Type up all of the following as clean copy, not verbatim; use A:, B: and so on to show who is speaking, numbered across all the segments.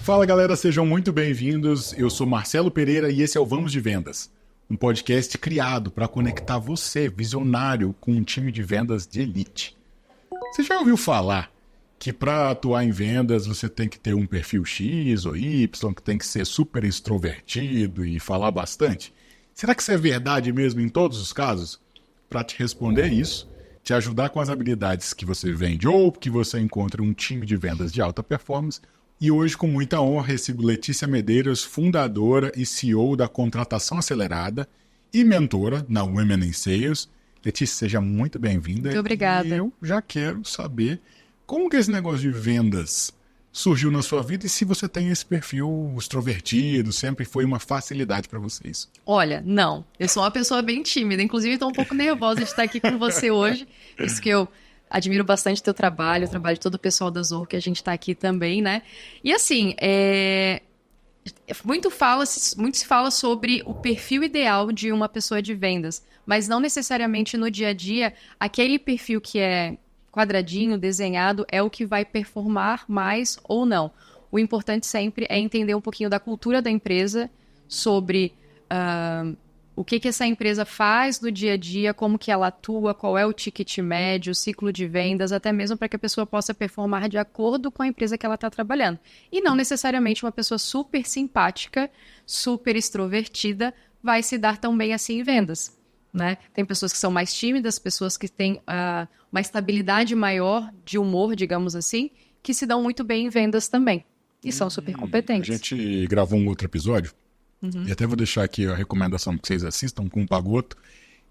A: Fala galera, sejam muito bem-vindos. Eu sou Marcelo Pereira e esse é o Vamos de Vendas, um podcast criado para conectar você, visionário, com um time de vendas de elite. Você já ouviu falar que para atuar em vendas você tem que ter um perfil X ou Y, que tem que ser super extrovertido e falar bastante? Será que isso é verdade mesmo em todos os casos? Para te responder isso, te ajudar com as habilidades que você vende ou que você encontra um time de vendas de alta performance. E hoje, com muita honra, recebo Letícia Medeiros, fundadora e CEO da Contratação Acelerada e mentora na Women in Sales. Letícia, seja muito bem-vinda.
B: Muito obrigada.
A: E eu já quero saber como que esse negócio de vendas surgiu na sua vida e se você tem esse perfil extrovertido, sempre foi uma facilidade para vocês.
B: Olha, não. Eu sou uma pessoa bem tímida. Inclusive, estou um pouco nervosa de estar aqui com você hoje. Isso que eu admiro bastante o teu trabalho, o trabalho de todo o pessoal da Zorro, que a gente está aqui também, né? E assim, muito se fala sobre o perfil ideal de uma pessoa de vendas, mas não necessariamente no dia a dia, aquele perfil que é quadradinho, desenhado, é o que vai performar mais ou não. O importante sempre é entender um pouquinho da cultura da empresa, sobre o que essa empresa faz no dia a dia, como que ela atua, qual é o ticket médio, o ciclo de vendas, até mesmo para que a pessoa possa performar de acordo com a empresa que ela está trabalhando. E não necessariamente uma pessoa super simpática, super extrovertida, vai se dar tão bem assim em vendas. Né? Tem pessoas que são mais tímidas, pessoas que têm uma estabilidade maior de humor, digamos assim, que se dão muito bem em vendas também. E são super competentes.
A: A gente gravou um outro episódio, e até vou deixar aqui a recomendação para que vocês assistam, com o Pagoto,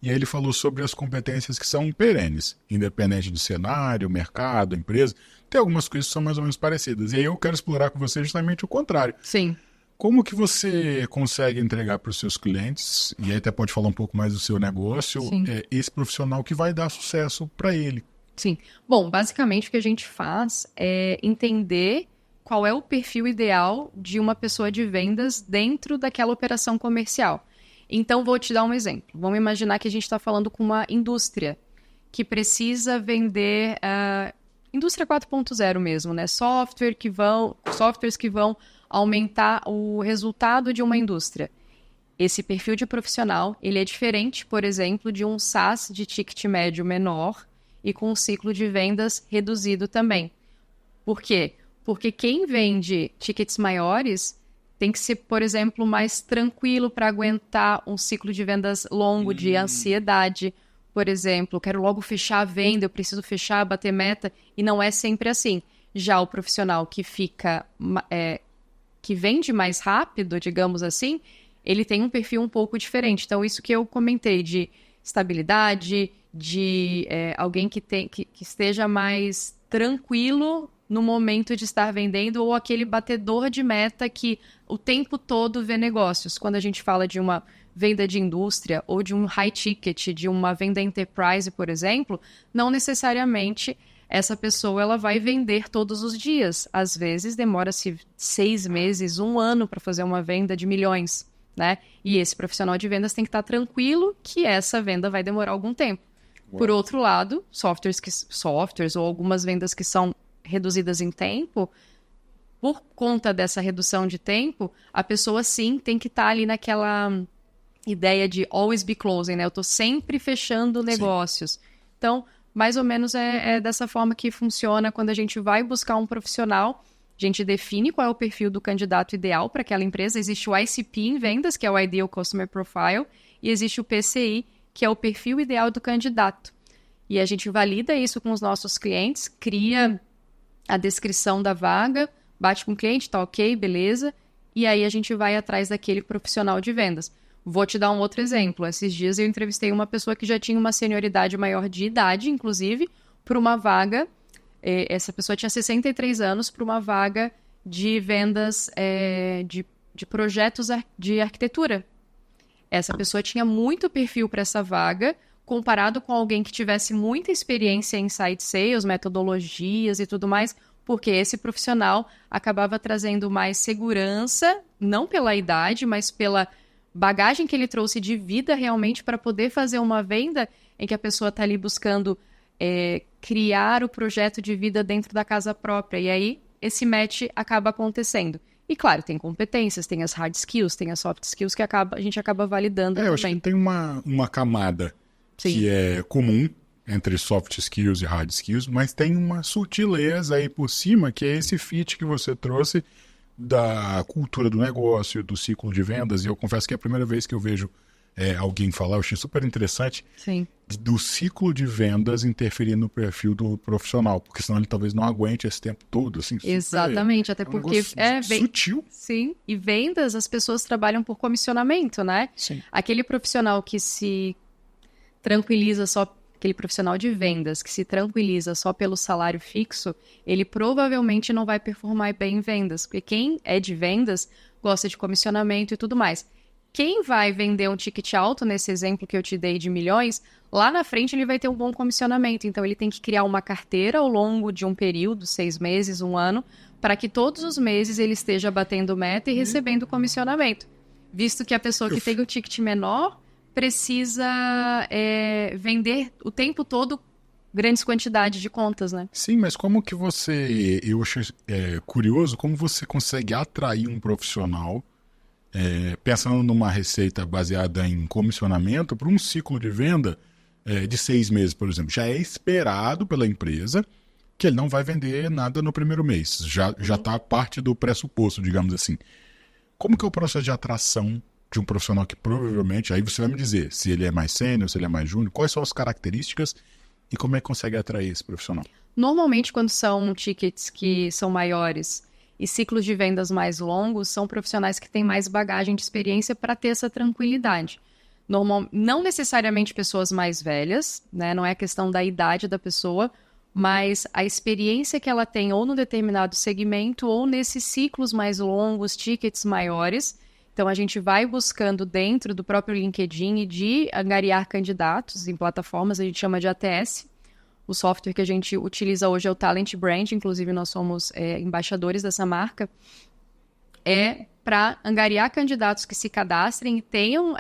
A: e aí ele falou sobre as competências que são perenes, independente do cenário, mercado, empresa. Tem algumas coisas que são mais ou menos parecidas. E aí eu quero explorar com você justamente o contrário.
B: Sim.
A: Como que você consegue entregar para os seus clientes, e aí até pode falar um pouco mais do seu negócio, esse profissional que vai dar sucesso para ele?
B: Sim. Bom, basicamente o que a gente faz é entender qual é o perfil ideal de uma pessoa de vendas dentro daquela operação comercial. Então, vou te dar um exemplo. Vamos imaginar que a gente está falando com uma indústria que precisa vender indústria 4.0 mesmo, né? Softwares que vão aumentar o resultado de uma indústria. Esse perfil de profissional, ele é diferente, por exemplo, de um SaaS de ticket médio menor e com um ciclo de vendas reduzido também. Por quê? Porque quem vende tickets maiores tem que ser, por exemplo, mais tranquilo para aguentar um ciclo de vendas longo, de ansiedade. Por exemplo, quero logo fechar a venda, eu preciso fechar, bater meta, e não é sempre assim. Já o profissional que vende mais rápido, digamos assim, ele tem um perfil um pouco diferente. Então, isso que eu comentei de estabilidade, de alguém que esteja mais tranquilo no momento de estar vendendo, ou aquele batedor de meta que o tempo todo vê negócios. Quando a gente fala de uma venda de indústria ou de um high ticket, de uma venda enterprise, por exemplo, não necessariamente essa pessoa ela vai vender todos os dias. Às vezes demora-se 6 meses, 1 ano para fazer uma venda de milhões, né? E esse profissional de vendas tem que estar tranquilo que essa venda vai demorar algum tempo. Uau. Por outro lado, softwares ou algumas vendas que são reduzidas em tempo, por conta dessa redução de tempo, a pessoa sim tem que estar ali naquela ideia de always be closing, né? Eu estou sempre fechando negócios. Sim. Então, mais ou menos é dessa forma que funciona quando a gente vai buscar um profissional. A gente define qual é o perfil do candidato ideal para aquela empresa. Existe o ICP em vendas, que é o Ideal Customer Profile, e existe o PCI, que é o perfil ideal do candidato. E a gente valida isso com os nossos clientes, cria a descrição da vaga, bate com o cliente, tá ok, beleza, e aí a gente vai atrás daquele profissional de vendas. Vou te dar um outro exemplo. Esses dias eu entrevistei uma pessoa que já tinha uma senioridade maior de idade, inclusive, para uma vaga. Essa pessoa tinha 63 anos para uma vaga de vendas de projetos de arquitetura. Essa pessoa tinha muito perfil para essa vaga, comparado com alguém que tivesse muita experiência em inside sales, metodologias e tudo mais, porque esse profissional acabava trazendo mais segurança, não pela idade, mas pela bagagem que ele trouxe de vida realmente para poder fazer uma venda em que a pessoa está ali buscando criar o projeto de vida dentro da casa própria. E aí esse match acaba acontecendo. E, claro, tem competências, tem as hard skills, tem as soft skills que a gente acaba validando
A: eu acho
B: também.
A: que tem uma camada que é comum entre soft skills e hard skills, mas tem uma sutileza aí por cima, que é esse fit que você trouxe da cultura do negócio, do ciclo de vendas. E eu confesso que é a primeira vez que eu vejo alguém falar, eu achei super interessante,
B: Sim.
A: do ciclo de vendas interferir no perfil do profissional, porque senão ele talvez não aguente esse tempo todo, assim.
B: Exatamente, até porque
A: sutil.
B: Sim, e vendas, as pessoas trabalham por comissionamento, né?
A: Sim.
B: Aquele profissional que se tranquiliza só, aquele profissional de vendas que se tranquiliza só pelo salário fixo, ele provavelmente não vai performar bem em vendas, porque quem é de vendas gosta de comissionamento e tudo mais. Quem vai vender um ticket alto, nesse exemplo que eu te dei de milhões, lá na frente ele vai ter um bom comissionamento. Então, ele tem que criar uma carteira ao longo de um período, 6 meses, 1 ano, para que todos os meses ele esteja batendo meta e recebendo comissionamento. Visto que a pessoa que tem o ticket menor precisa vender o tempo todo grandes quantidades de contas, né?
A: Sim, mas como que você... Eu achei curioso como você consegue atrair um profissional pensando numa receita baseada em comissionamento para um ciclo de venda de 6 meses, por exemplo. Já é esperado pela empresa que ele não vai vender nada no primeiro mês. Já está parte do pressuposto, digamos assim. Como que é o processo de atração de um profissional que provavelmente... Aí você vai me dizer se ele é mais sênior, se ele é mais júnior, quais são as características e como é que consegue atrair esse profissional?
B: Normalmente, quando são tickets que são maiores e ciclos de vendas mais longos, são profissionais que têm mais bagagem de experiência para ter essa tranquilidade. Não necessariamente pessoas mais velhas, né? Não é questão da idade da pessoa, mas a experiência que ela tem ou no determinado segmento ou nesses ciclos mais longos, tickets maiores. Então, a gente vai buscando dentro do próprio LinkedIn e de angariar candidatos em plataformas, a gente chama de ATS. O software que a gente utiliza hoje é o Talent Brand, inclusive nós somos embaixadores dessa marca. É para angariar candidatos que se cadastrem e tenham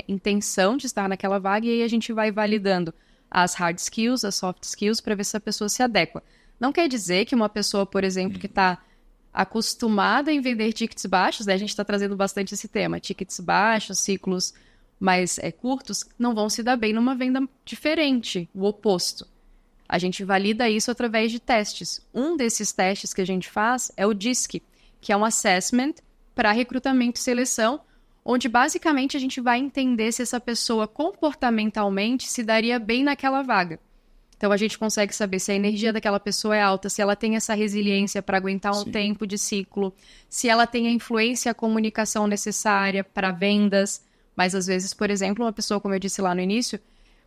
B: intenção de estar naquela vaga, e aí a gente vai validando as hard skills, as soft skills, para ver se a pessoa se adequa. Não quer dizer que uma pessoa, por exemplo, que está acostumada em vender tickets baixos, né? A gente está trazendo bastante esse tema, tickets baixos, ciclos mais curtos, não vão se dar bem numa venda diferente, o oposto. A gente valida isso através de testes. Um desses testes que a gente faz é o DISC, que é um assessment para recrutamento e seleção, onde basicamente a gente vai entender se essa pessoa comportamentalmente se daria bem naquela vaga. Então a gente consegue saber se a energia daquela pessoa é alta, se ela tem essa resiliência para aguentar um tempo de ciclo, se ela tem a influência e a comunicação necessária para vendas. Mas às vezes, por exemplo, uma pessoa, como eu disse lá no início,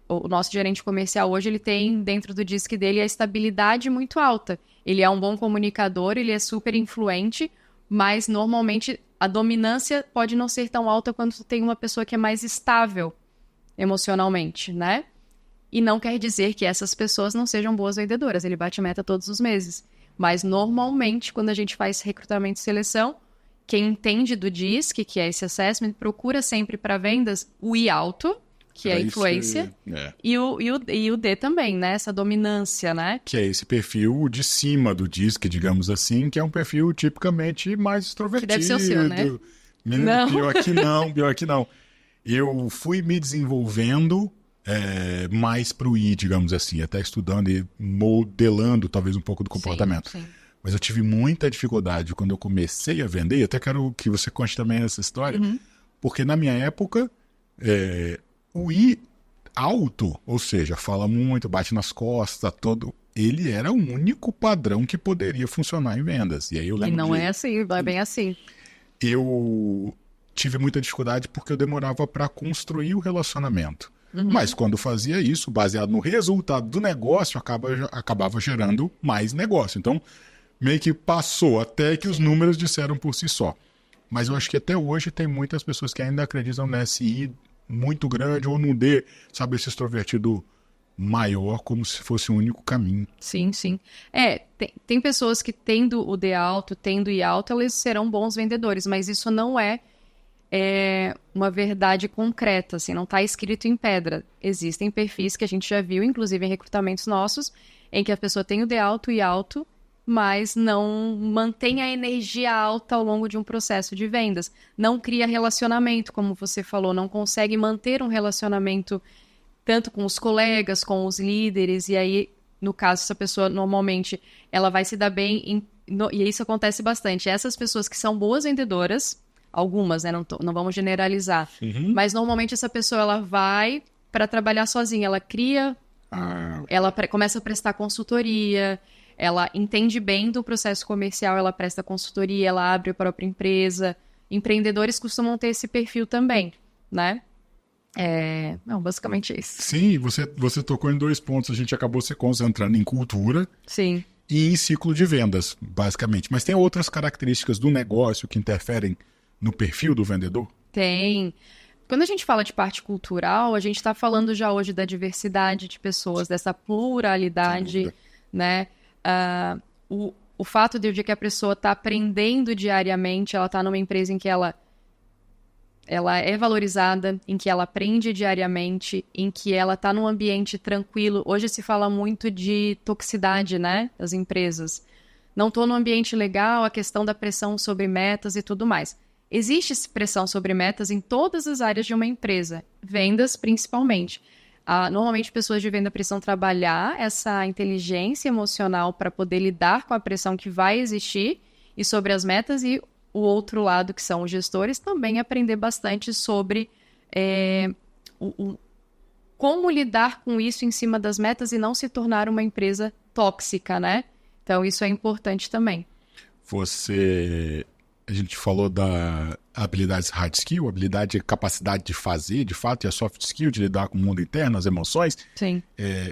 B: o nosso gerente comercial hoje, ele tem dentro do DISC dele a estabilidade muito alta. Ele é um bom comunicador, ele é super influente, mas normalmente a dominância pode não ser tão alta quanto tem uma pessoa que é mais estável emocionalmente, né? E não quer dizer que essas pessoas não sejam boas vendedoras, ele bate meta todos os meses. Mas normalmente, quando a gente faz recrutamento e seleção, quem entende do DISC, que é esse assessment, procura sempre para vendas o I alto, que é a influência, e o D também, né? Essa dominância, né?
A: Que é esse perfil de cima do DISC, digamos assim, que é um perfil tipicamente mais extrovertido.
B: Que deve ser o seu, né?
A: Não. Pior que não. Eu fui me desenvolvendo mais pro I, digamos assim, até estudando e modelando talvez um pouco do comportamento.
B: Sim.
A: Mas eu tive muita dificuldade quando eu comecei a vender, e até quero que você conte também essa história, porque na minha época... o I alto, ou seja, fala muito, bate nas costas, ele era o único padrão que poderia funcionar em vendas. E aí eu lembro
B: E não é assim, não é bem assim.
A: Eu tive muita dificuldade porque eu demorava para construir o relacionamento. Mas quando fazia isso, baseado no resultado do negócio, acabava gerando mais negócio. Então, meio que passou até que os números disseram por si só. Mas eu acho que até hoje tem muitas pessoas que ainda acreditam nesse I muito grande, ou no D, sabe, esse extrovertido maior, como se fosse o único caminho.
B: Sim. Tem pessoas que tendo o D alto, tendo o I alto, eles serão bons vendedores, mas isso não é uma verdade concreta, assim, não está escrito em pedra. Existem perfis que a gente já viu, inclusive em recrutamentos nossos, em que a pessoa tem o D alto e I alto, mas não mantém a energia alta ao longo de um processo de vendas. Não cria relacionamento, como você falou, não consegue manter um relacionamento tanto com os colegas, com os líderes, e aí, no caso, essa pessoa, normalmente, ela vai se dar bem, e isso acontece bastante. Essas pessoas que são boas vendedoras, algumas, né, não vamos generalizar, mas normalmente essa pessoa, ela vai para trabalhar sozinha, ela cria, ela começa a prestar consultoria, ela entende bem do processo comercial, ela presta consultoria, ela abre a própria empresa. Empreendedores costumam ter esse perfil também, né? Não, basicamente é isso.
A: Sim, você tocou em 2 pontos. A gente acabou se concentrando em cultura
B: Sim.
A: e em ciclo de vendas, basicamente. Mas tem outras características do negócio que interferem no perfil do vendedor?
B: Tem. Quando a gente fala de parte cultural, a gente está falando já hoje da diversidade de pessoas, dessa pluralidade, né? O fato de que a pessoa está aprendendo diariamente, ela está numa empresa em que ela é valorizada, em que ela aprende diariamente, em que ela está num ambiente tranquilo. Hoje se fala muito de toxicidade, né, das empresas. Não estou num ambiente legal, a questão da pressão sobre metas e tudo mais. Existe pressão sobre metas em todas as áreas de uma empresa, vendas principalmente. Normalmente pessoas de venda precisam trabalhar essa inteligência emocional para poder lidar com a pressão que vai existir e sobre as metas, e o outro lado, que são os gestores, também aprender bastante sobre como lidar com isso em cima das metas e não se tornar uma empresa tóxica, né? Então isso é importante também.
A: A gente falou da habilidades hard skill, habilidade, capacidade de fazer, de fato, e a soft skill, de lidar com o mundo interno, as emoções.
B: Sim.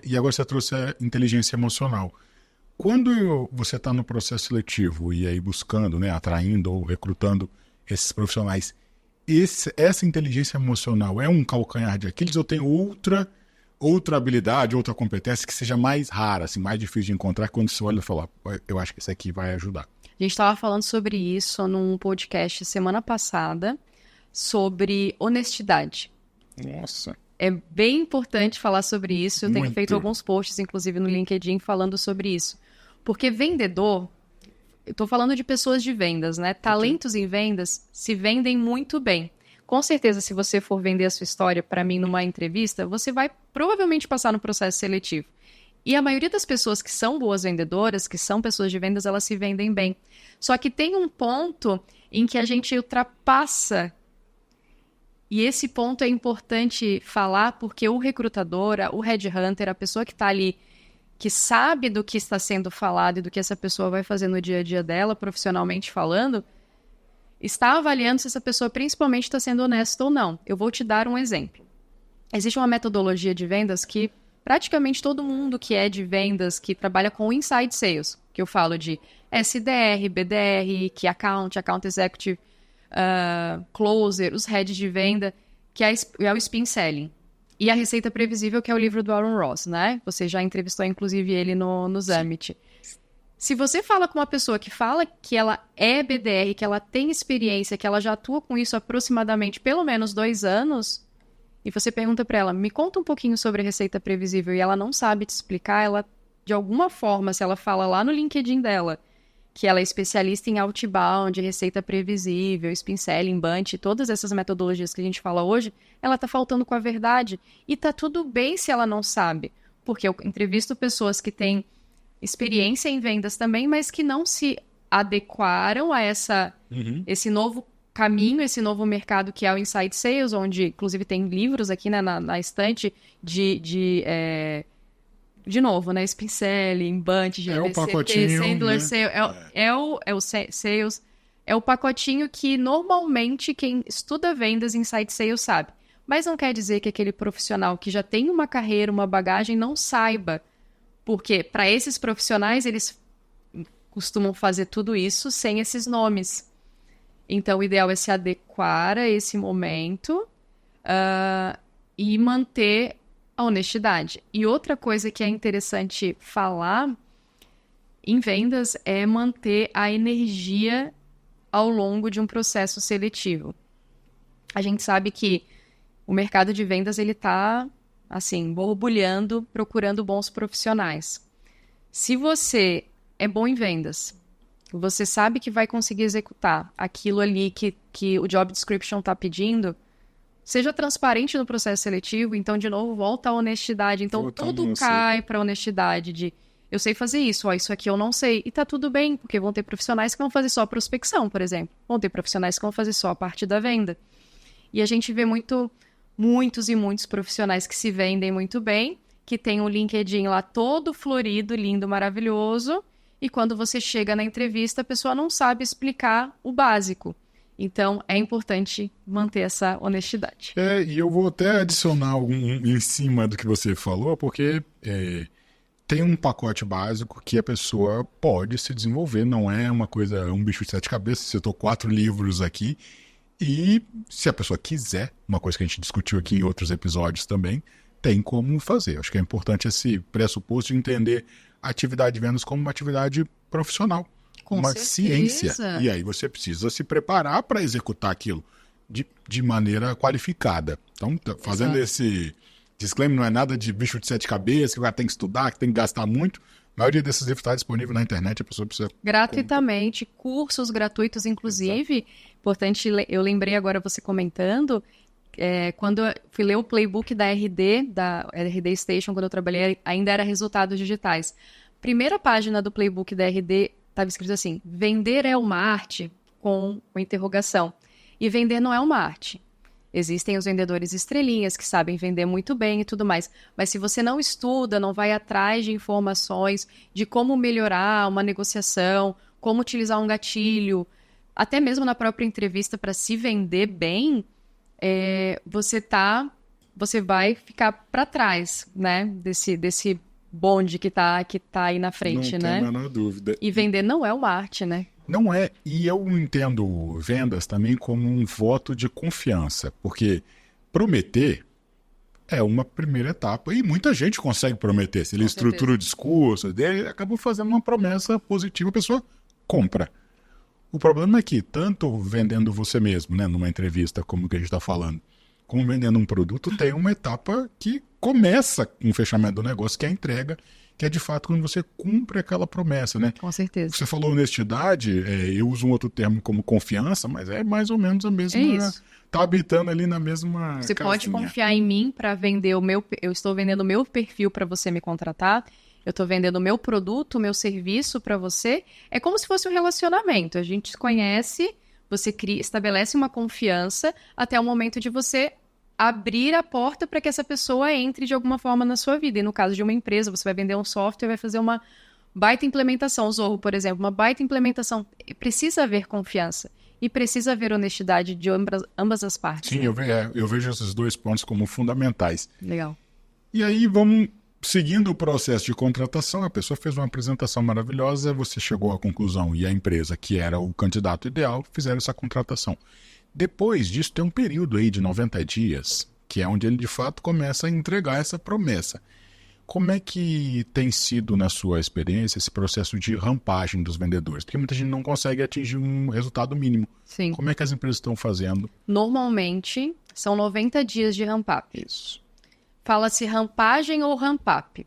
A: E agora você trouxe a inteligência emocional. Quando você está no processo seletivo e aí buscando, né, atraindo ou recrutando esses profissionais, essa inteligência emocional é um calcanhar de Aquiles ou tem outra habilidade, outra competência que seja mais rara, assim, mais difícil de encontrar, quando você olha e fala, eu acho que esse aqui vai ajudar?
B: A gente estava falando sobre isso num podcast semana passada, sobre honestidade.
A: Nossa.
B: É bem importante falar sobre isso. Eu tenho
A: Muito.
B: feito alguns posts, inclusive no LinkedIn, falando sobre isso. Porque vendedor, eu estou falando de pessoas de vendas, né? Talentos em vendas se vendem muito bem. Com certeza, se você for vender a sua história para mim numa entrevista, você vai provavelmente passar no processo seletivo. E a maioria das pessoas que são boas vendedoras, que são pessoas de vendas, elas se vendem bem. Só que tem um ponto em que a gente ultrapassa, e esse ponto é importante falar, porque o recrutador, o headhunter, a pessoa que está ali, que sabe do que está sendo falado e do que essa pessoa vai fazer no dia a dia dela, profissionalmente falando, está avaliando se essa pessoa principalmente está sendo honesta ou não. Eu vou te dar um exemplo. Existe uma metodologia de vendas que praticamente todo mundo que é de vendas, que trabalha com inside sales, que eu falo de SDR, BDR, Key Account Executive, Closer, os heads de venda, que é o Spin Selling. E a Receita Previsível, que é o livro do Aaron Ross, né? Você já entrevistou, inclusive, ele no Summit. Se você fala com uma pessoa que fala que ela é BDR, que ela tem experiência, que ela já atua com isso há aproximadamente pelo menos 2 anos, e você pergunta para ela, me conta um pouquinho sobre a Receita Previsível, e ela não sabe te explicar, ela, de alguma forma, se ela fala lá no LinkedIn dela, que ela é especialista em outbound, receita previsível, spin selling, bunch, todas essas metodologias que a gente fala hoje, ela tá faltando com a verdade. E tá tudo bem se ela não sabe, porque eu entrevisto pessoas que têm experiência em vendas também, mas que não se adequaram a esse novo caminho, esse novo mercado que é o Inside Sales, onde, inclusive, tem livros aqui, né, na estante de novo, né? Spin Selling, Bunch, GVCT,
A: o pacotinho,
B: Sandler
A: né?
B: Sales, é o Sales, é o pacotinho que normalmente quem estuda vendas Inside Sales sabe. Mas não quer dizer que aquele profissional que já tem uma carreira, uma bagagem, não saiba. Porque para esses profissionais, eles costumam fazer tudo isso sem esses nomes. Então, o ideal é se adequar a esse momento e manter a honestidade. E outra coisa que é interessante falar em vendas é manter a energia ao longo de um processo seletivo. A gente sabe que o mercado de vendas ele está assim, borbulhando, procurando bons profissionais. Se você é bom em vendas. Você sabe que vai conseguir executar aquilo ali que o job description está pedindo. Seja transparente no processo seletivo. Então, de novo, volta à honestidade. Então, tudo cai para a honestidade de eu sei fazer isso, ó, isso aqui eu não sei. E tá tudo bem, porque vão ter profissionais que vão fazer só prospecção, por exemplo. Vão ter profissionais que vão fazer só a parte da venda. E a gente vê muitos e muitos profissionais que se vendem muito bem, que tem o LinkedIn lá todo florido, lindo, maravilhoso, e quando você chega na entrevista, a pessoa não sabe explicar o básico. Então, é importante manter essa honestidade.
A: E eu vou até adicionar algum em cima do que você falou, porque tem um pacote básico que a pessoa pode se desenvolver, não é uma coisa, um bicho de sete cabeças. Você citou 4 livros aqui, e se a pessoa quiser, uma coisa que a gente discutiu aqui em outros episódios também, tem como fazer. Acho que é importante esse pressuposto de entender a atividade de vendas como uma atividade profissional, uma ciência. E aí você precisa se preparar para executar aquilo de maneira qualificada. Então, fazendo esse disclaimer, não é nada de bicho de 7 cabeças, que o cara tem que estudar, que tem que gastar muito. A maioria desses livros está disponível na internet, a pessoa precisa...
B: Gratuitamente, cursos gratuitos, inclusive. Exato. Importante, eu lembrei agora você comentando, quando eu fui ler o playbook da RD Station, quando eu trabalhei, ainda era resultados digitais. Primeira página do playbook da RD estava escrito assim: vender é uma arte, com uma interrogação. E vender não é uma arte. Existem os vendedores estrelinhas que sabem vender muito bem e tudo mais. Mas se você não estuda, não vai atrás de informações de como melhorar uma negociação, como utilizar um gatilho, até mesmo na própria entrevista para se vender bem, você vai ficar para trás, né? Desse bonde que tá aí na frente,
A: não
B: né?
A: Não tem a menor dúvida.
B: E vender não é uma arte, né?
A: Não é, e eu entendo vendas também como um voto de confiança, porque prometer é uma primeira etapa, e muita gente consegue prometer. Se ele estrutura o discurso dele, ele acabou fazendo uma promessa positiva, a pessoa compra. O problema é que, tanto vendendo você mesmo, né, numa entrevista como que a gente está falando, como vendendo um produto, tem uma etapa que começa com o fechamento do negócio, que é a entrega, que é de fato quando você cumpre aquela promessa, né?
B: Com certeza.
A: Você falou honestidade, eu uso um outro termo como confiança, mas é mais ou menos a mesma...
B: É isso.
A: Tá habitando ali na mesma
B: Você
A: casinha.
B: pode confiar em mim para vender eu estou vendendo o meu perfil para você me contratar, eu estou vendendo o meu produto, o meu serviço para você. É como se fosse um relacionamento. A gente se conhece, você estabelece uma confiança até o momento de você abrir a porta para que essa pessoa entre de alguma forma na sua vida. E no caso de uma empresa, você vai vender um software, vai fazer uma baita implementação. O Zorro, por exemplo, uma baita implementação. Precisa haver confiança. E precisa haver honestidade de ambas as partes.
A: Sim, eu vejo esses 2 pontos como fundamentais.
B: Legal.
A: E aí, vamos seguindo o processo de contratação. A pessoa fez uma apresentação maravilhosa, você chegou à conclusão, e a empresa, que era o candidato ideal, fizeram essa contratação. Depois disso, tem um período aí de 90 dias, que é onde ele, de fato, começa a entregar essa promessa. Como é que tem sido, na sua experiência, esse processo de rampagem dos vendedores? Porque muita gente não consegue atingir um resultado mínimo.
B: Sim.
A: Como é que as empresas estão fazendo?
B: Normalmente, são 90 dias de ramp-up.
A: Isso.
B: Fala-se rampagem ou ramp-up.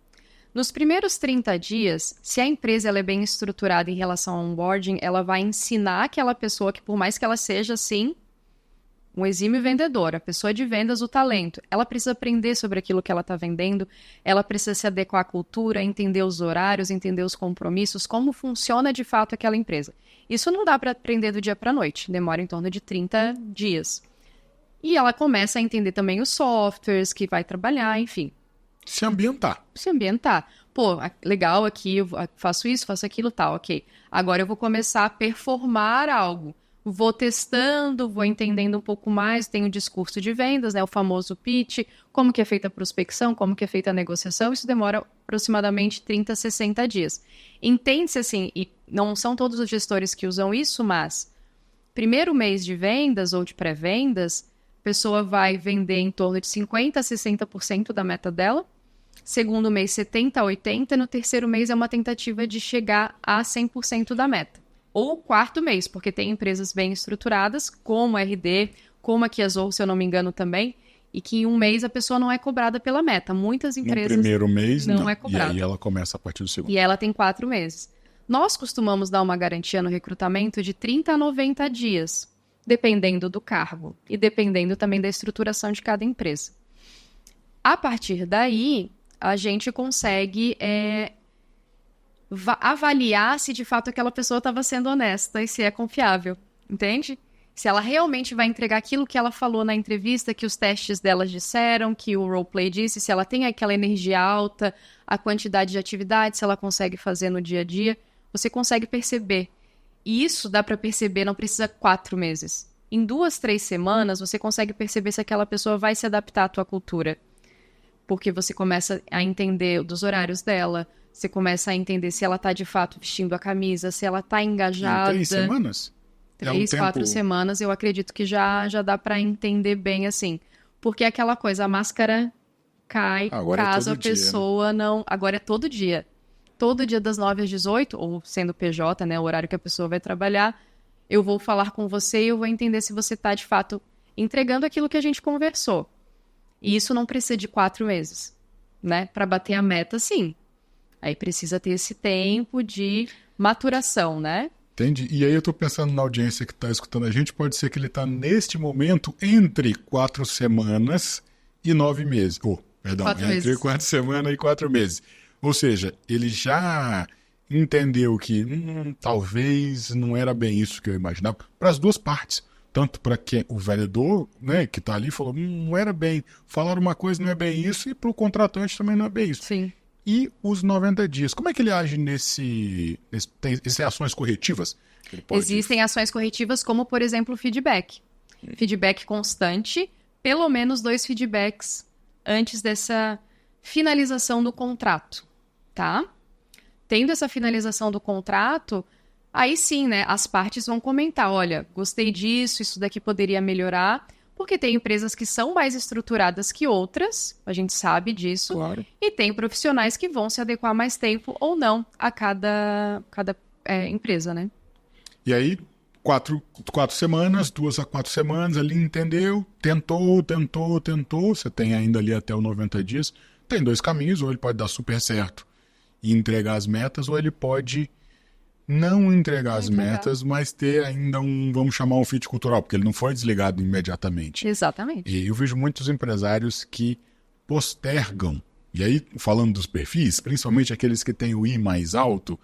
B: Nos primeiros 30 dias, se a empresa ela é bem estruturada em relação ao onboarding, ela vai ensinar aquela pessoa que, por mais que ela seja, assim, um exímio vendedor, a pessoa de vendas, o talento, ela precisa aprender sobre aquilo que ela está vendendo, ela precisa se adequar à cultura, entender os horários, entender os compromissos, como funciona de fato aquela empresa. Isso não dá para aprender do dia para a noite, demora em torno de 30 dias. E ela começa a entender também os softwares que vai trabalhar, enfim.
A: Se ambientar.
B: Se ambientar. Pô, legal aqui, eu faço isso, faço aquilo, tal, ok. Agora eu vou começar a performar algo. Vou testando, vou entendendo um pouco mais, tem o discurso de vendas, né, o famoso pitch, como que é feita a prospecção, como que é feita a negociação, isso demora aproximadamente 30 a 60 dias. Entende-se assim, e não são todos os gestores que usam isso, mas primeiro mês de vendas ou de pré-vendas, a pessoa vai vender em torno de 50% a 60% da meta dela, segundo mês 70% a 80%, e no terceiro mês é uma tentativa de chegar a 100% da meta. Ou quarto mês, porque tem empresas bem estruturadas, como a RD, como a Kiazor, se eu não me engano também, e que em um mês a pessoa não é cobrada pela meta. Muitas empresas
A: no primeiro mês,
B: não é cobrada.
A: E aí ela começa a partir do segundo.
B: E ela tem 4 meses. Nós costumamos dar uma garantia no recrutamento de 30 a 90 dias, dependendo do cargo e dependendo também da estruturação de cada empresa. A partir daí, a gente consegue avaliar se de fato aquela pessoa estava sendo honesta e se é confiável, entende? Se ela realmente vai entregar aquilo que ela falou na entrevista, que os testes delas disseram, que o roleplay disse, se ela tem aquela energia alta, a quantidade de atividades, se ela consegue fazer no dia a dia, você consegue perceber. E isso dá para perceber, não precisa 4 meses. Em 2, 3 semanas, você consegue perceber se aquela pessoa vai se adaptar à tua cultura. Porque você começa a entender dos horários dela, você começa a entender se ela está de fato vestindo a camisa, se ela está engajada.
A: Em 3 semanas?
B: 3, 4 semanas, eu acredito que já dá para entender bem, assim. Porque é aquela coisa, a máscara cai caso a pessoa não... Agora é todo dia. Todo dia das 9 às 18, ou sendo PJ, né, o horário que a pessoa vai trabalhar, eu vou falar com você e eu vou entender se você está, de fato, entregando aquilo que a gente conversou. E isso não precisa de 4 meses, né? Para bater a meta, sim. Aí precisa ter esse tempo de maturação, né?
A: Entendi. E aí eu tô pensando na audiência que tá escutando a gente, pode ser que ele tá neste momento entre 4 semanas e 9 meses. Entre 4 semanas e 4 meses. Ou seja, ele já entendeu que talvez não era bem isso que eu imaginava. Para as duas partes. Tanto para quem o vendedor, né, que tá ali, falou, não era bem. Falaram uma coisa, não é bem isso. E para o contratante também não é bem isso.
B: Sim.
A: E os 90 dias, como é que ele age existem ações corretivas?
B: Existem ações corretivas como, por exemplo, o feedback. Feedback constante, pelo menos 2 feedbacks antes dessa finalização do contrato, tá? Tendo essa finalização do contrato, aí sim, né, as partes vão comentar, olha, gostei disso, isso daqui poderia melhorar... Porque tem empresas que são mais estruturadas que outras, a gente sabe disso,
A: claro.
B: E tem profissionais que vão se adequar mais tempo ou não a cada empresa, né?
A: E aí, 4 semanas, 2 a 4 semanas, ele entendeu, tentou, você tem ainda ali até os 90 dias, tem 2 caminhos, ou ele pode dar super certo e entregar as metas, ou ele pode... não entregar as metas, mas ter ainda vamos chamar um fit cultural, porque ele não foi desligado imediatamente.
B: Exatamente.
A: E eu vejo muitos empresários que postergam, e aí falando dos perfis, principalmente aqueles que têm o I mais alto,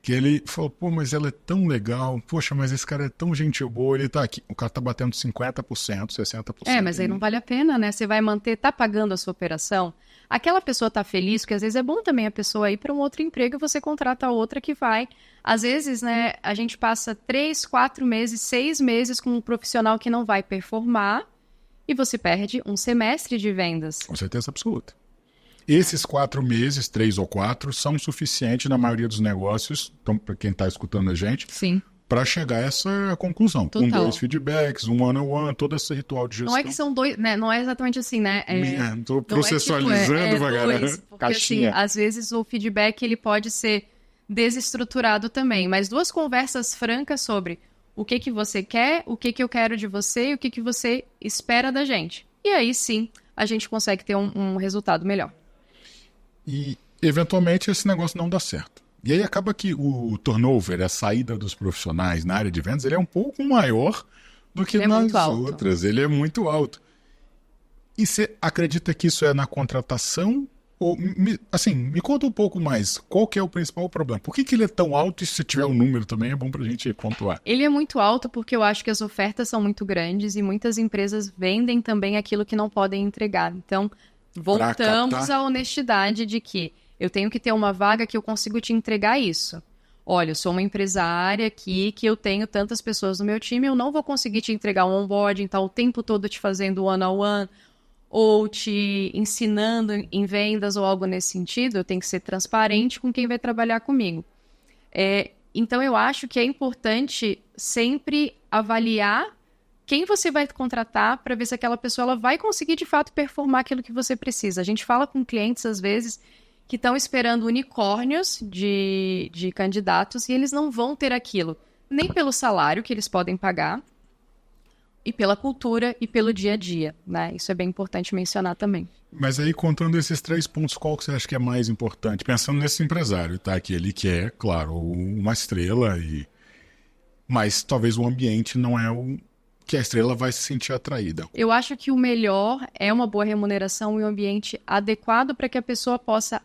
A: que ele falou, mas ela é tão legal, poxa, mas esse cara é tão gente boa, ele tá aqui, o cara tá batendo 50%, 60%.
B: Mas aí não vale a pena, né? Você vai manter, tá pagando a sua operação, aquela pessoa tá feliz, porque às vezes é bom também a pessoa ir para um outro emprego e você contrata outra que vai. Às vezes, né, a gente passa 3, 4 meses, 6 meses com um profissional que não vai performar e você perde um semestre de vendas.
A: Com certeza absoluta. Esses 4 meses, 3 ou 4, são suficientes na maioria dos negócios, então, para quem está escutando a gente, para chegar a essa conclusão.
B: Total.
A: 2 feedbacks, one-on-one, todo esse ritual de gestão.
B: Não é que são 2, né? Não é exatamente assim, né?
A: Estou processualizando,
B: dois, porque,
A: caixinha.
B: Assim, às vezes o feedback ele pode ser desestruturado também, mas 2 conversas francas sobre o que você quer, o que eu quero de você e o que você espera da gente. E aí sim, a gente consegue ter um resultado melhor.
A: E, eventualmente, esse negócio não dá certo. E aí acaba que o turnover, a saída dos profissionais na área de vendas, ele é um pouco maior do que nas outras. Ele é muito alto. E você acredita que isso é na contratação? Ou, assim, me conta um pouco mais. Qual que é o principal problema? Por que ele é tão alto? E se tiver um número também, é bom pra gente pontuar.
B: Ele é muito alto porque eu acho que as ofertas são muito grandes e muitas empresas vendem também aquilo que não podem entregar. Então... voltamos à honestidade de que eu tenho que ter uma vaga que eu consigo te entregar isso. Olha, eu sou uma empresária aqui que eu tenho tantas pessoas no meu time, eu não vou conseguir te entregar um onboarding, tá o tempo todo te fazendo one-on-one ou te ensinando em vendas ou algo nesse sentido. Eu tenho que ser transparente com quem vai trabalhar comigo. Então, eu acho que é importante sempre avaliar quem você vai contratar para ver se aquela pessoa ela vai conseguir, de fato, performar aquilo que você precisa. A gente fala com clientes, às vezes, que estão esperando unicórnios de candidatos e eles não vão ter aquilo, nem pelo salário que eles podem pagar e pela cultura e pelo dia a dia, né? Isso é bem importante mencionar também.
A: Mas aí, contando esses 3 pontos, qual que você acha que é mais importante? Pensando nesse empresário, tá? Que ele quer, claro, uma estrela, mas talvez o ambiente não é o que a estrela vai se sentir atraída.
B: Eu acho que o melhor é uma boa remuneração e um ambiente adequado para que a pessoa possa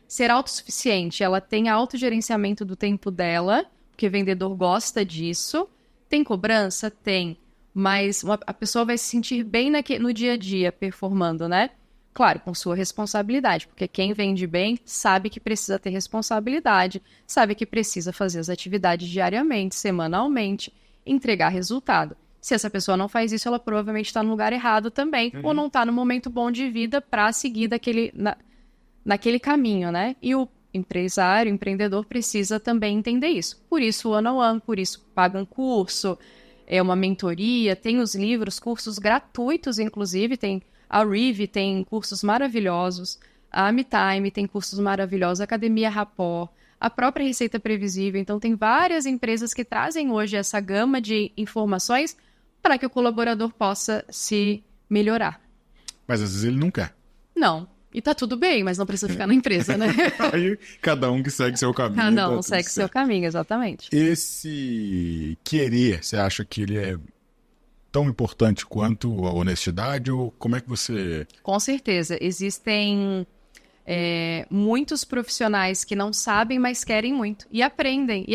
B: ser autossuficiente. Ela tenha autogerenciamento do tempo dela, porque vendedor gosta disso. Tem cobrança? Tem. Mas a pessoa vai se sentir bem no dia a dia, performando, né? Claro, com sua responsabilidade, porque quem vende bem sabe que precisa ter responsabilidade, sabe que precisa fazer as atividades diariamente, semanalmente, entregar resultado. Se essa pessoa não faz isso, ela provavelmente está no lugar errado também, ou não está no momento bom de vida para seguir naquele caminho, né? E o empresário, o empreendedor precisa também entender isso. Por isso o one-on-one, por isso paga um curso, é uma mentoria, tem os livros, cursos gratuitos, inclusive, tem a Rive tem cursos maravilhosos, a AmiTime tem cursos maravilhosos, a Academia Rapport, a própria Receita Previsível. Então, tem várias empresas que trazem hoje essa gama de informações para que o colaborador possa se melhorar.
A: Mas às vezes ele não quer.
B: Não. E tá tudo bem, mas não precisa ficar na empresa, né?
A: Aí cada um que segue seu caminho.
B: Cada um segue seu caminho, exatamente.
A: Esse querer, você acha que ele é tão importante quanto a honestidade, ou como é que você...
B: Com certeza. Existem muitos profissionais que não sabem, mas querem muito. E aprendem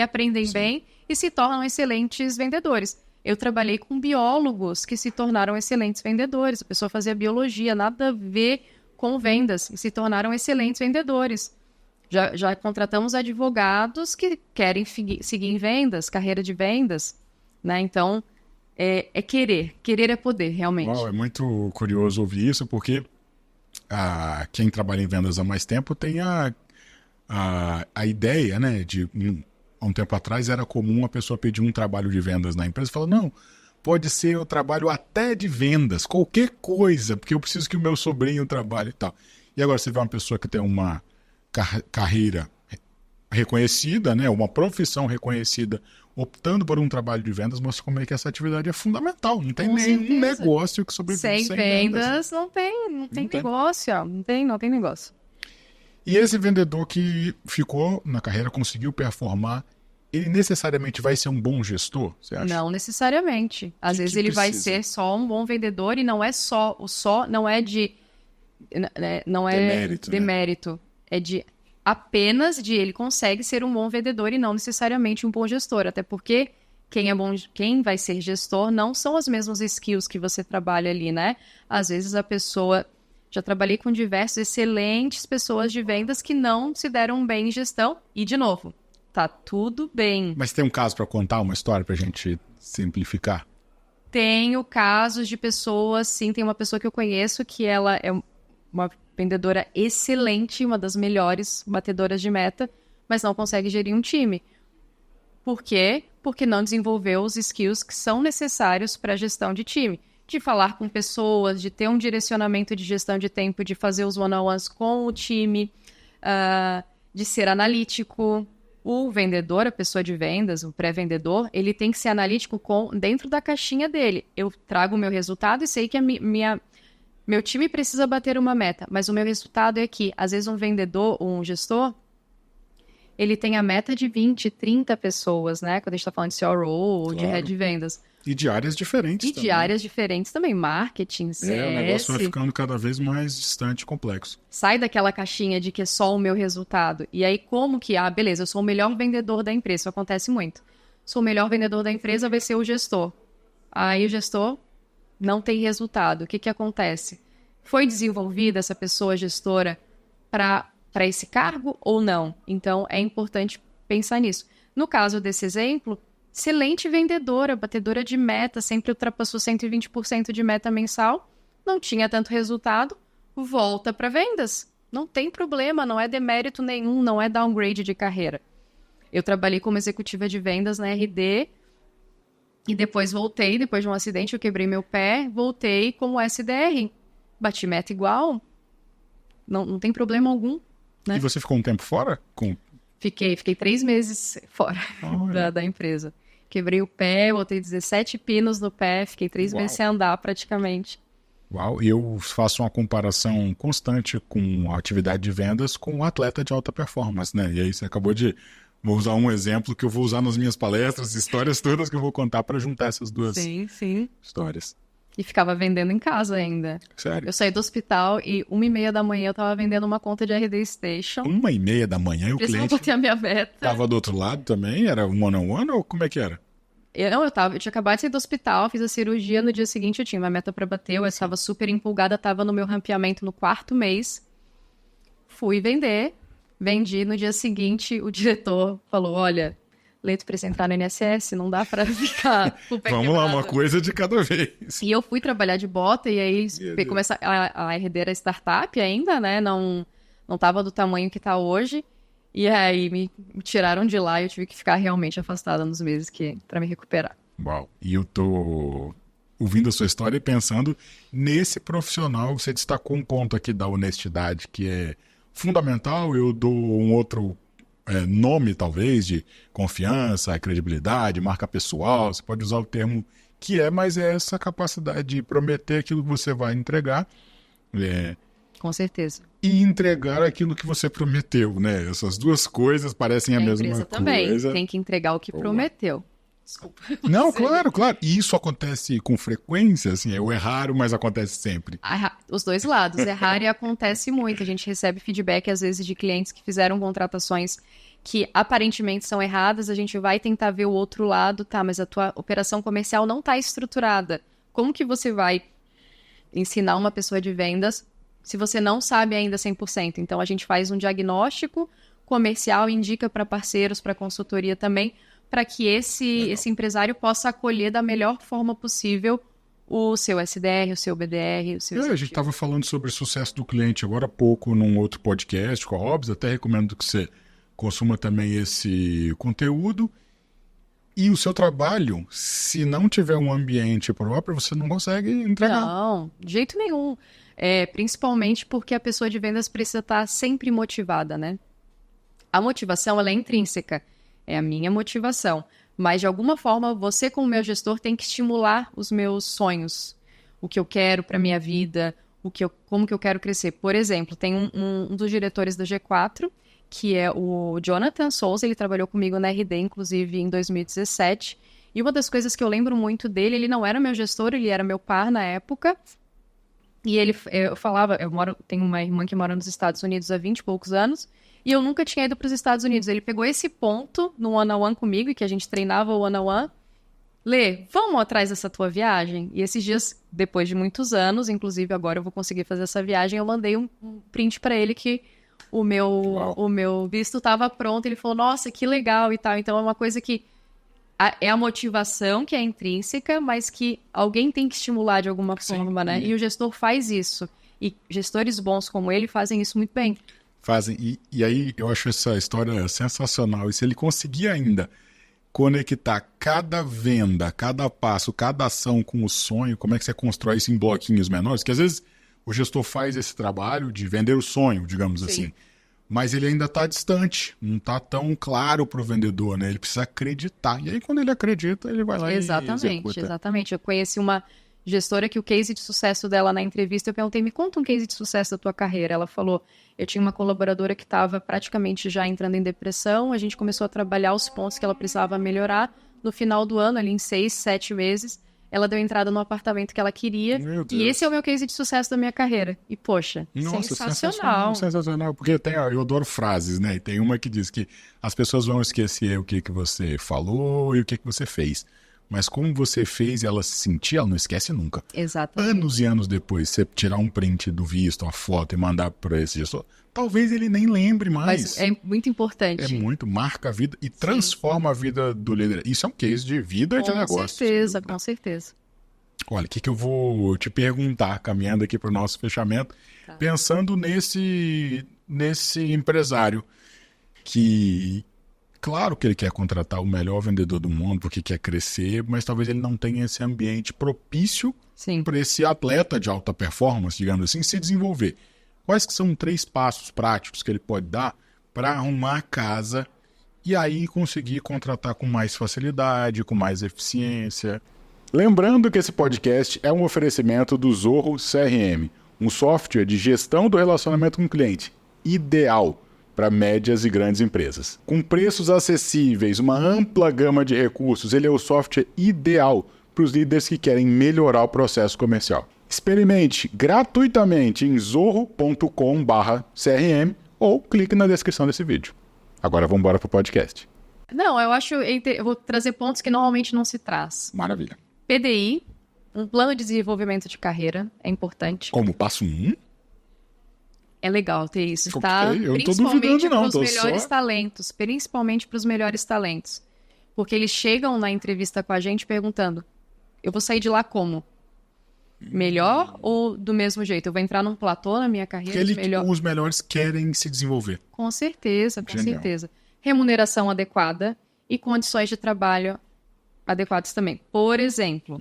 B: Sim. bem e se tornam excelentes vendedores. Eu trabalhei com biólogos que se tornaram excelentes vendedores. A pessoa fazia biologia, nada a ver com vendas, e se tornaram excelentes vendedores. Já contratamos advogados que querem seguir em vendas, carreira de vendas, né? Então... É querer é poder, realmente.
A: Uau, é muito curioso ouvir isso, porque quem trabalha em vendas há mais tempo tem a ideia, né, há um tempo atrás era comum a pessoa pedir um trabalho de vendas na empresa e falar, não, pode ser o trabalho até de vendas, qualquer coisa, porque eu preciso que o meu sobrinho trabalhe e tal. E agora você vê uma pessoa que tem uma carreira reconhecida, né, uma profissão reconhecida, optando por um trabalho de vendas, mostra como é que essa atividade é fundamental. Não tem nenhum negócio que sobrevive sem vendas.
B: Não tem negócio, ó. Não tem negócio.
A: E esse vendedor que ficou na carreira, conseguiu performar, ele necessariamente vai ser um bom gestor, você acha?
B: Não necessariamente. Às vezes ele vai ser só um bom vendedor e não é só, não é de... Não é demérito. Né? É de... apenas de ele consegue ser um bom vendedor e não necessariamente um bom gestor, até porque quem vai ser gestor não são as mesmas skills que você trabalha ali, né? Às vezes a pessoa... Já trabalhei com diversas excelentes pessoas de vendas que não se deram bem em gestão e, de novo, tá tudo bem.
A: Mas tem um caso para contar, uma história pra gente simplificar?
B: Tenho casos de pessoas, sim, tem uma pessoa que eu conheço que ela é uma vendedora excelente, uma das melhores batedoras de meta, mas não consegue gerir um time. Por quê? Porque não desenvolveu os skills que são necessários para a gestão de time. De falar com pessoas, de ter um direcionamento de gestão de tempo, de fazer os one-on-ones com o time, de ser analítico. O vendedor, a pessoa de vendas, o pré-vendedor, ele tem que ser analítico dentro da caixinha dele. Eu trago o meu resultado e sei que meu time precisa bater uma meta, mas o meu resultado é que, às vezes, um vendedor ou um gestor, ele tem a meta de 20, 30 pessoas, né? Quando a gente está falando de CRO ou de head de vendas.
A: E de áreas diferentes também.
B: E de áreas diferentes também, marketing, CS.
A: O negócio vai ficando cada vez mais distante e complexo.
B: Sai daquela caixinha de que é só o meu resultado. E aí, como que, beleza, eu sou o melhor vendedor da empresa, isso acontece muito. Sou o melhor vendedor da empresa, vai ser o gestor. Aí o gestor não tem resultado. O que acontece? Foi desenvolvida essa pessoa gestora para esse cargo ou não? Então, é importante pensar nisso. No caso desse exemplo, excelente vendedora, batedora de meta, sempre ultrapassou 120% de meta mensal, não tinha tanto resultado, volta para vendas. Não tem problema, não é demérito nenhum, não é downgrade de carreira. Eu trabalhei como executiva de vendas na RD e depois voltei, depois de um acidente, eu quebrei meu pé, voltei como SDR. Bati meta igual, não tem problema algum. Né?
A: E você ficou um tempo fora?
B: Fiquei 3 meses fora da empresa. Quebrei o pé, botei 17 pinos no pé, fiquei 3 meses sem andar praticamente.
A: Uau, eu faço uma comparação constante com a atividade de vendas com um atleta de alta performance, né? E aí você acabou de... Vou usar um exemplo que eu vou usar nas minhas palestras, histórias todas que eu vou contar para juntar essas duas histórias.
B: E ficava vendendo em casa ainda.
A: Sério?
B: Eu saí do hospital e 1h30 da manhã eu tava vendendo uma conta de RD Station.
A: 1h30 da manhã e o cliente
B: botei a minha meta.
A: tava do outro lado também? Era one-on-one ou como é que era?
B: Eu tinha acabado de sair do hospital, fiz a cirurgia, no dia seguinte eu tinha uma meta para bater, eu estava super empolgada, estava no meu rampeamento no 4º mês. Fui vender, vendi, no dia seguinte o diretor falou, olha, Leito precisa entrar no INSS, não dá para ficar com o pé
A: Vamos
B: quebrado.
A: lá, uma coisa de cada vez.
B: E eu fui trabalhar de bota, e aí a RD era startup ainda, né, não tava do tamanho que tá hoje. E aí me tiraram de lá e eu tive que ficar realmente afastada nos meses para me recuperar.
A: Uau, e eu tô ouvindo a sua história e pensando nesse profissional. Você destacou um ponto aqui da honestidade que é fundamental. Eu dou um outro nome, talvez, de confiança, credibilidade, marca pessoal. Você pode usar o termo que mas é essa capacidade de prometer aquilo que você vai entregar.
B: Com certeza.
A: E entregar aquilo que você prometeu, né? Essas duas coisas parecem a mesma coisa.
B: Também tem que entregar o que prometeu. Desculpa.
A: Não, claro. E isso acontece com frequência, assim, é raro, mas acontece sempre.
B: Os dois lados, é raro e acontece muito. A gente recebe feedback, às vezes, de clientes que fizeram contratações que aparentemente são erradas, a gente vai tentar ver o outro lado, tá, mas a tua operação comercial não está estruturada. Como que você vai ensinar uma pessoa de vendas se você não sabe ainda 100%. Então, a gente faz um diagnóstico comercial, indica para parceiros, para consultoria também, para que esse empresário possa acolher da melhor forma possível o seu SDR, o seu BDR, o seu...
A: A gente estava falando sobre o sucesso do cliente agora há pouco num outro podcast com a Hobbs, até recomendo que você consuma também esse conteúdo. E o seu trabalho, se não tiver um ambiente próprio, você não consegue entregar.
B: Não, de jeito nenhum. Principalmente porque a pessoa de vendas precisa estar sempre motivada, né? A motivação, ela é intrínseca. É a minha motivação. Mas, de alguma forma, você, como meu gestor, tem que estimular os meus sonhos. O que eu quero para minha vida, como que eu quero crescer. Por exemplo, tem um dos diretores da G4, que é o Jonathan Souza. Ele trabalhou comigo na RD, inclusive, em 2017. E uma das coisas que eu lembro muito dele, ele não era meu gestor, ele era meu par na época. E eu falava, tenho uma irmã que mora nos Estados Unidos há 20 e poucos anos, e eu nunca tinha ido para os Estados Unidos. Ele pegou esse ponto no one-on-one comigo, que a gente treinava o one-on-one. Lê, vamos atrás dessa tua viagem? E esses dias, depois de muitos anos, inclusive agora eu vou conseguir fazer essa viagem, eu mandei um print para ele que o meu visto estava pronto. Ele falou, nossa, que legal e tal. Então é uma coisa que é a motivação que é intrínseca, mas que alguém tem que estimular de alguma forma, né? E o gestor faz isso. E gestores bons como ele fazem isso muito bem.
A: Fazem. E aí eu acho essa história sensacional. E se ele conseguir ainda conectar cada venda, cada passo, cada ação com o sonho, como é que você constrói isso em bloquinhos menores? Que às vezes o gestor faz esse trabalho de vender o sonho, digamos assim. Mas ele ainda está distante, não está tão claro para o vendedor, né? Ele precisa acreditar. E aí, quando ele acredita, ele vai lá e executa.
B: Exatamente. Eu conheci uma gestora que o case de sucesso dela na entrevista, eu perguntei, me conta um case de sucesso da tua carreira. Ela falou, eu tinha uma colaboradora que estava praticamente já entrando em depressão, a gente começou a trabalhar os pontos que ela precisava melhorar. No final do ano, ali em 6, 7 meses, ela deu entrada no apartamento que ela queria. E esse é o meu case de sucesso da minha carreira. E, poxa,
A: nossa,
B: sensacional.
A: Sensacional. Porque eu adoro frases, né? E tem uma que diz que as pessoas vão esquecer o que você falou e o que você fez. Mas como você fez e ela se sentir, ela não esquece nunca.
B: Exatamente.
A: Anos e anos depois, você tirar um print do visto, uma foto e mandar para esse gestor, talvez ele nem lembre mais.
B: Mas é muito importante.
A: Marca a vida e transforma a vida do líder. Isso é um case de vida e de negócio.
B: Com certeza.
A: Olha, o que eu vou te perguntar, caminhando aqui para o nosso fechamento, pensando nesse empresário que... Claro que ele quer contratar o melhor vendedor do mundo porque quer crescer, mas talvez ele não tenha esse ambiente propício para esse atleta de alta performance, digamos assim, se desenvolver. Quais que são 3 passos práticos que ele pode dar para arrumar a casa e aí conseguir contratar com mais facilidade, com mais eficiência. Lembrando que esse podcast é um oferecimento do Zorro CRM, um software de gestão do relacionamento com o cliente, ideal para médias e grandes empresas. Com preços acessíveis, uma ampla gama de recursos, ele é o software ideal para os líderes que querem melhorar o processo comercial. Experimente gratuitamente em zorro.com/CRM ou clique na descrição desse vídeo. Agora vamos embora para o podcast.
B: Não, eu vou trazer pontos que normalmente não se traz.
A: Maravilha.
B: PDI, um plano de desenvolvimento de carreira, é importante.
A: Como passo 1?
B: É legal ter isso, tá?
A: Eu não tô duvidando, não.
B: Principalmente para os melhores talentos. Principalmente para os melhores talentos. Porque eles chegam na entrevista com a gente perguntando: eu vou sair de lá como? Melhor ou do mesmo jeito? Eu vou entrar num platô na minha carreira?
A: Os melhores querem se desenvolver.
B: Com certeza, com
A: Genial.
B: certeza. Remuneração adequada e condições de trabalho adequadas também. Por exemplo,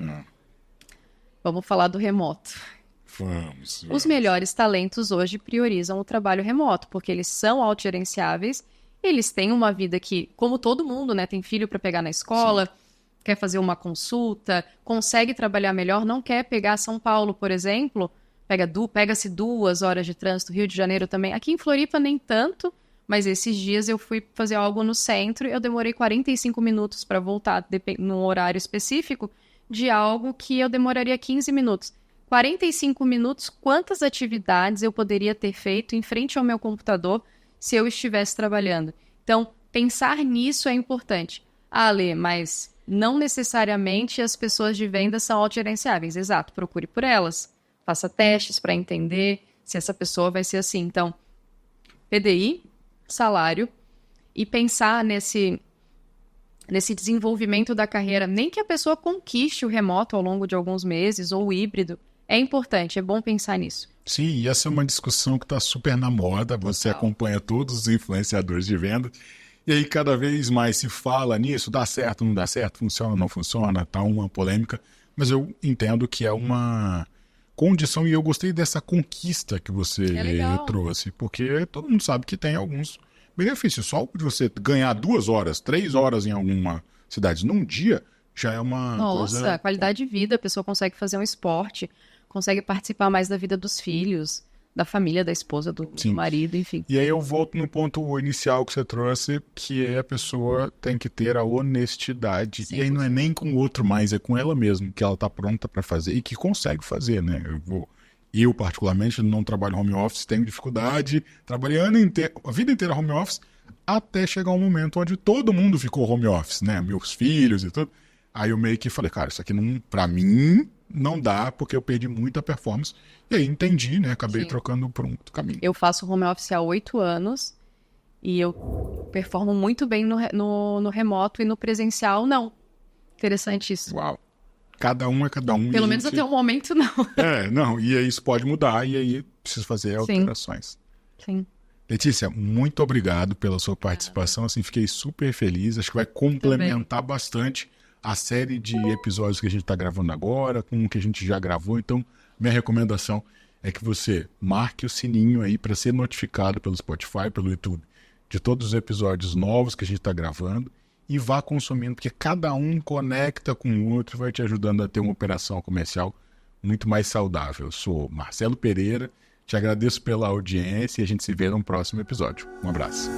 B: vamos falar do remoto.
A: Vamos.
B: Os melhores talentos hoje priorizam o trabalho remoto, porque eles são autogerenciáveis, eles têm uma vida que, como todo mundo, né, tem filho para pegar na escola, sim, quer fazer uma consulta, consegue trabalhar melhor, não quer pegar São Paulo, por exemplo, pega-se 2 horas de trânsito, Rio de Janeiro também. Aqui em Floripa nem tanto, mas esses dias eu fui fazer algo no centro, eu demorei 45 minutos para voltar num horário específico de algo que eu demoraria 15 minutos. 45 minutos, quantas atividades eu poderia ter feito em frente ao meu computador se eu estivesse trabalhando? Então, pensar nisso é importante. Lê, mas não necessariamente as pessoas de venda são autogerenciáveis. Exato, procure por elas. Faça testes para entender se essa pessoa vai ser assim. Então, PDI, salário, e pensar nesse desenvolvimento da carreira, nem que a pessoa conquiste o remoto ao longo de alguns meses, ou o híbrido, é importante, é bom pensar nisso.
A: Sim, e essa é uma discussão que está super na moda, você acompanha todos os influenciadores de venda, e aí cada vez mais se fala nisso, dá certo, não dá certo, funciona, não funciona, tá uma polêmica, mas eu entendo que é uma condição, e eu gostei dessa conquista que você trouxe, porque todo mundo sabe que tem alguns benefícios, só de você ganhar 2 horas, 3 horas em alguma cidade num dia, já é uma coisa...
B: Nossa, qualidade de vida, a pessoa consegue fazer um esporte, consegue participar mais da vida dos filhos, da família, da esposa, do marido, enfim.
A: E aí eu volto no ponto inicial que você trouxe, que é a pessoa tem que ter a honestidade. Sim. E aí não é nem com o outro mais, é com ela mesma, que ela está pronta para fazer e que consegue fazer, né? Eu, particularmente, não trabalho home office, tenho dificuldade, trabalhei a vida inteira home office, até chegar um momento onde todo mundo ficou home office, né? Meus filhos e tudo. Aí eu meio que falei, cara, isso aqui não, pra mim não dá, porque eu perdi muita performance. E aí entendi, né? Acabei trocando por um caminho.
B: Eu faço home office há 8 anos e eu performo muito bem no remoto e no presencial, não. Interessante isso.
A: Uau. Cada um é cada um.
B: Pelo menos até o momento, não.
A: Não. E aí isso pode mudar e aí preciso fazer alterações.
B: Sim.
A: Letícia, muito obrigado pela sua participação. Assim, fiquei super feliz. Acho que vai complementar bastante a série de episódios que a gente está gravando agora, com o que a gente já gravou. Então, minha recomendação é que você marque o sininho aí para ser notificado pelo Spotify, pelo YouTube, de todos os episódios novos que a gente está gravando e vá consumindo, porque cada um conecta com o outro e vai te ajudando a ter uma operação comercial muito mais saudável. Eu sou Marcelo Pereira, te agradeço pela audiência e a gente se vê no próximo episódio. Um abraço.